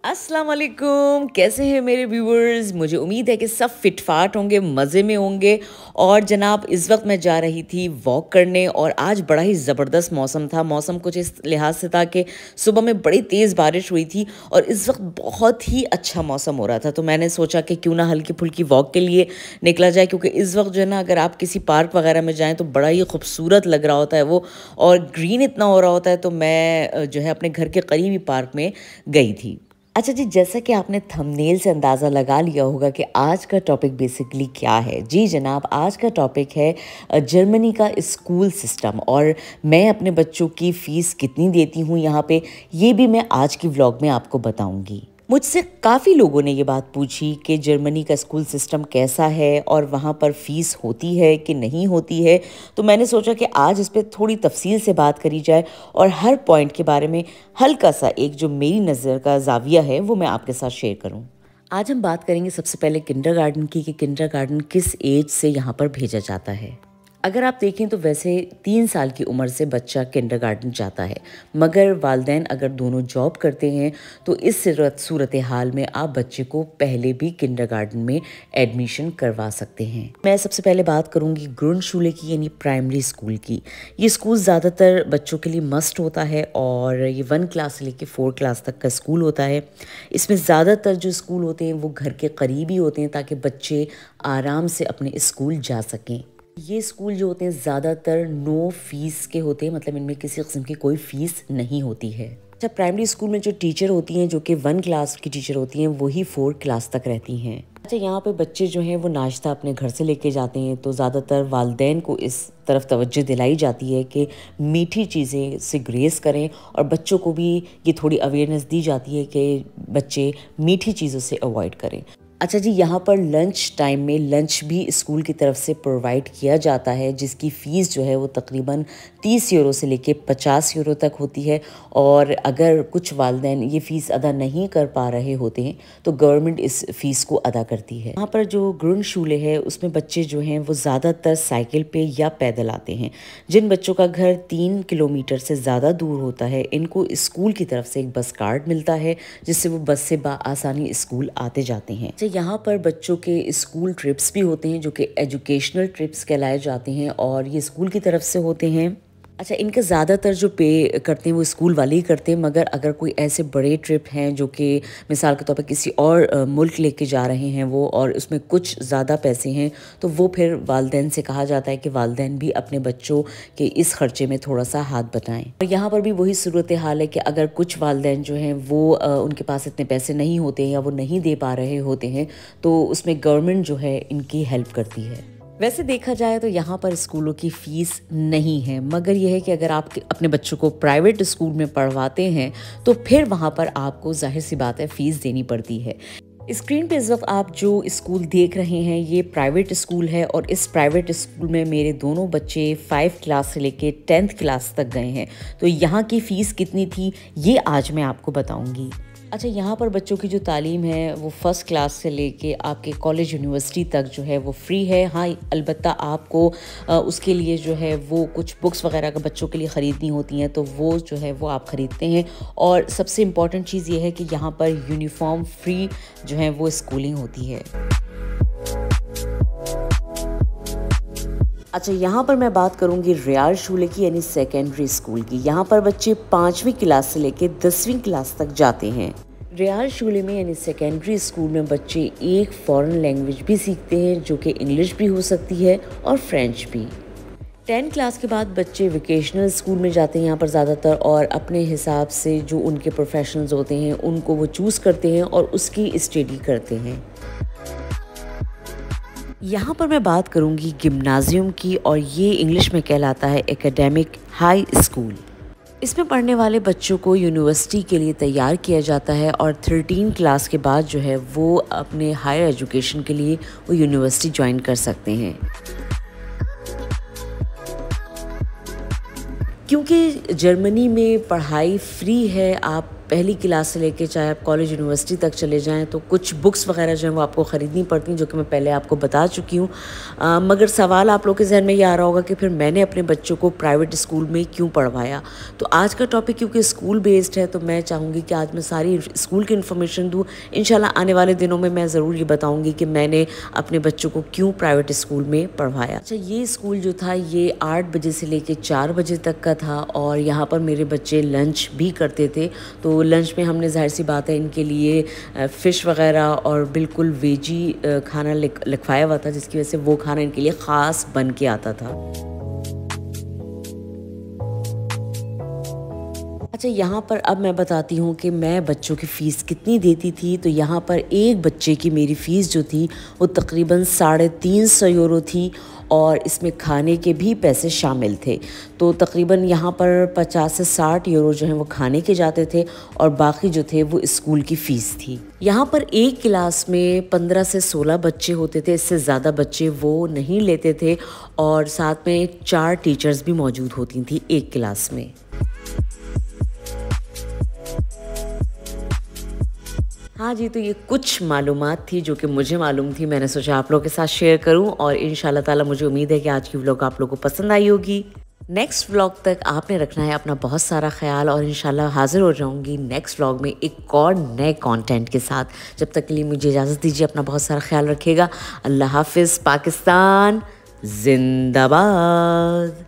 अस्सलाम वालेकुम, कैसे हैं मेरे व्यूअर्स। मुझे उम्मीद है कि सब फिटफाट होंगे, मज़े में होंगे। और जनाब इस वक्त मैं जा रही थी वॉक करने और आज बड़ा ही ज़बरदस्त मौसम था। मौसम कुछ इस लिहाज से था कि सुबह में बड़ी तेज़ बारिश हुई थी और इस वक्त बहुत ही अच्छा मौसम हो रहा था। तो मैंने सोचा कि क्यों ना हल्की फुल्की वॉक के लिए निकला जाए, क्योंकि इस वक्त जो है ना, अगर आप किसी पार्क वगैरह में जाएँ तो बड़ा ही खूबसूरत लग रहा होता है वो, और ग्रीन इतना हो रहा होता है। तो मैं जो है अपने घर के करीबी पार्क में गई थी। अच्छा जी, जैसा कि आपने थंबनेल से अंदाज़ा लगा लिया होगा कि आज का टॉपिक बेसिकली क्या है। जी जनाब, आज का टॉपिक है जर्मनी का स्कूल सिस्टम, और मैं अपने बच्चों की फ़ीस कितनी देती हूँ यहाँ पे, ये भी मैं आज की व्लॉग में आपको बताऊँगी। मुझसे काफ़ी लोगों ने ये बात पूछी कि जर्मनी का स्कूल सिस्टम कैसा है और वहाँ पर फ़ीस होती है कि नहीं होती है। तो मैंने सोचा कि आज इस पे थोड़ी तफसील से बात करी जाए और हर पॉइंट के बारे में हल्का सा एक जो मेरी नज़र का ज़ाविया है वो मैं आपके साथ शेयर करूँ। आज हम बात करेंगे सबसे पहले किंडरगार्टन की, कि किंडरगार्टन किस एज से यहाँ पर भेजा जाता है। अगर आप देखें तो वैसे 3 साल की उम्र से बच्चा किंडरगार्टन जाता है, मगर वालिदैन अगर दोनों जॉब करते हैं तो इस सूरत हाल में आप बच्चे को पहले भी किंडरगार्टन में एडमिशन करवा सकते हैं। मैं सबसे पहले बात करूंगी ग्रुंडशुले की, यानी प्राइमरी स्कूल की। ये स्कूल ज़्यादातर बच्चों के लिए मस्ट होता है और ये 1 क्लास से लेकर 4 क्लास तक का स्कूल होता है। इसमें ज़्यादातर जो स्कूल होते हैं वो घर के करीब ही होते हैं ताकि बच्चे आराम से अपने स्कूल जा सकें। ये स्कूल जो होते हैं ज़्यादातर नो फीस के होते हैं, मतलब इनमें किसी किस्म की कोई फ़ीस नहीं होती है। अच्छा, प्राइमरी स्कूल में जो टीचर होती हैं, जो कि 1 क्लास की टीचर होती हैं, वही 4 क्लास तक रहती हैं। अच्छा, यहाँ पे बच्चे जो हैं वो नाश्ता अपने घर से लेके जाते हैं, तो ज़्यादातर वालिदैन को इस तरफ तवज्जो दिलाई जाती है कि मीठी चीज़ें से ग्रेस करें, और बच्चों को भी ये थोड़ी अवेयरनेस दी जाती है कि बच्चे मीठी चीज़ों से अवॉइड करें। अच्छा जी, यहाँ पर लंच टाइम में लंच भी स्कूल की तरफ से प्रोवाइड किया जाता है, जिसकी फ़ीस जो है वो तकरीबन 30 यूरो से लेके 50 यूरो तक होती है। और अगर कुछ वालिदैन ये फ़ीस अदा नहीं कर पा रहे होते हैं तो गवर्नमेंट इस फ़ीस को अदा करती है। यहाँ पर जो ग्रुंडशुले है उसमें बच्चे जो हैं वो ज़्यादातर साइकिल पे या पैदल आते हैं। जिन बच्चों का घर 3 किलोमीटर से ज़्यादा दूर होता है, इनको स्कूल की तरफ से एक बस कार्ड मिलता है, जिससे वो बस से आसानी स्कूल आते जाते हैं। यहाँ पर बच्चों के स्कूल ट्रिप्स भी होते हैं, जो कि एजुकेशनल ट्रिप्स कहलाए जाते हैं, और ये स्कूल की तरफ से होते हैं। अच्छा, इनका ज़्यादातर जो पे करते हैं वो स्कूल वाले ही करते हैं, मगर अगर कोई ऐसे बड़े ट्रिप हैं जो कि मिसाल के तौर पर किसी और मुल्क लेके जा रहे हैं वो, और उसमें कुछ ज़्यादा पैसे हैं, तो वो फिर वालिदैन से कहा जाता है कि वालिदैन भी अपने बच्चों के इस खर्चे में थोड़ा सा हाथ बटाएं। और यहाँ पर भी वही सूरत हाल है कि अगर कुछ वालिदैन जो हैं वो उनके पास इतने पैसे नहीं होते हैं या वो नहीं दे पा रहे होते हैं, तो उसमें गवर्नमेंट जो है इनकी हेल्प करती है। वैसे देखा जाए तो यहाँ पर स्कूलों की फ़ीस नहीं है, मगर यह है कि अगर आप अपने बच्चों को प्राइवेट स्कूल में पढ़वाते हैं तो फिर वहाँ पर आपको जाहिर सी बात है फ़ीस देनी पड़ती है। स्क्रीन पे इस वक्त आप जो स्कूल देख रहे हैं ये प्राइवेट स्कूल है, और इस प्राइवेट स्कूल में मेरे दोनों बच्चे 5 क्लास से लेके 10th क्लास तक गए हैं। तो यहाँ की फ़ीस कितनी थी ये आज मैं आपको बताऊँगी। अच्छा, यहाँ पर बच्चों की जो तालीम है वो फर्स्ट क्लास से लेके आपके कॉलेज यूनिवर्सिटी तक जो है वो फ्री है। हाँ, अलबत्ता आपको उसके लिए जो है वो कुछ बुक्स वगैरह का बच्चों के लिए ख़रीदनी होती हैं, तो वो जो है वो आप ख़रीदते हैं। और सबसे इम्पॉर्टेंट चीज़ ये है कि यहाँ पर यूनिफॉर्म फ्री जो है वो स्कूलिंग होती है। अच्छा, यहाँ पर मैं बात करूँगी रियालशुले की, यानी सेकेंडरी स्कूल की। यहाँ पर बच्चे 5वीं क्लास से लेकर 10वीं क्लास तक जाते हैं। रियालशुले में यानी सेकेंडरी स्कूल में बच्चे एक फ़ॉरेन लैंग्वेज भी सीखते हैं, जो कि इंग्लिश भी हो सकती है और फ्रेंच भी। 10 क्लास के बाद बच्चे वोकेशनल स्कूल में जाते हैं यहाँ पर ज़्यादातर, और अपने हिसाब से जो उनके प्रोफेशनल्स होते हैं उनको वो चूज़ करते हैं और उसकी स्टडी करते हैं। यहाँ पर मैं बात करूँगी गिम्नाजियम की, और ये इंग्लिश में कहलाता है एकेडमिक हाई स्कूल। इसमें पढ़ने वाले बच्चों को यूनिवर्सिटी के लिए तैयार किया जाता है, और 13 क्लास के बाद जो है वो अपने हायर एजुकेशन के लिए वो यूनिवर्सिटी ज्वाइन कर सकते हैं। क्योंकि जर्मनी में पढ़ाई फ्री है, आप पहली क्लास से लेके चाहे आप कॉलेज यूनिवर्सिटी तक चले जाएं तो कुछ बुक्स वगैरह जो हैं वो आपको ख़रीदनी पड़ती हैं, जो कि मैं पहले आपको बता चुकी हूँ। मगर सवाल आप लोग के जहन में ये आ रहा होगा कि फिर मैंने अपने बच्चों को प्राइवेट स्कूल में क्यों पढ़वाया। तो आज का टॉपिक क्योंकि स्कूल बेस्ड है तो मैं चाहूँगी कि आज मैं सारी स्कूल की इन्फॉर्मेशन दूँ। इंशाल्लाह आने वाले दिनों में मैं ज़रूर ये बताऊँगी कि मैंने अपने बच्चों को क्यों प्राइवेट स्कूल में पढ़वाया। अच्छा, ये स्कूल जो था ये 8 बजे से लेके 4 बजे तक का था और यहाँ पर मेरे बच्चे लंच भी करते थे। तो लंच में हमने ज़ाहिर सी बात है इनके लिए फ़िश वगैरह और बिल्कुल वेजी खाना लिखवाया हुआ था, जिसकी वजह से वो खाना इनके लिए ख़ास बन के आता था। अच्छा, यहाँ पर अब मैं बताती हूँ कि मैं बच्चों की फ़ीस कितनी देती थी। तो यहाँ पर एक बच्चे की मेरी फ़ीस जो थी वो तकरीबन 350 यूरो थी और इसमें खाने के भी पैसे शामिल थे। तो तकरीबन यहाँ पर 50 से 60 यूरो जो हैं वो खाने के जाते थे और बाकी जो थे वो स्कूल की फ़ीस थी। यहाँ पर एक क्लास में 15 से 16 बच्चे होते थे, इससे ज़्यादा बच्चे वो नहीं लेते थे और साथ में 4 टीचर्स भी मौजूद होती थी एक क्लास में। हाँ जी, तो ये कुछ मालूमात थी जो कि मुझे मालूम थी, मैंने सोचा आप लोगों के साथ शेयर करूं और इंशाल्लाह ताला मुझे उम्मीद है कि आज की व्लॉग आप लोगों को पसंद आई होगी। नेक्स्ट व्लॉग तक आपने रखना है अपना बहुत सारा ख्याल और इंशाल्लाह हाजिर हो जाऊंगी नेक्स्ट व्लॉग में एक और नए कंटेंट के साथ। जब तक के लिए मुझे इजाज़त दीजिए, अपना बहुत सारा ख्याल रखिएगा। अल्लाह हाफिज़। पाकिस्तान जिंदाबाद।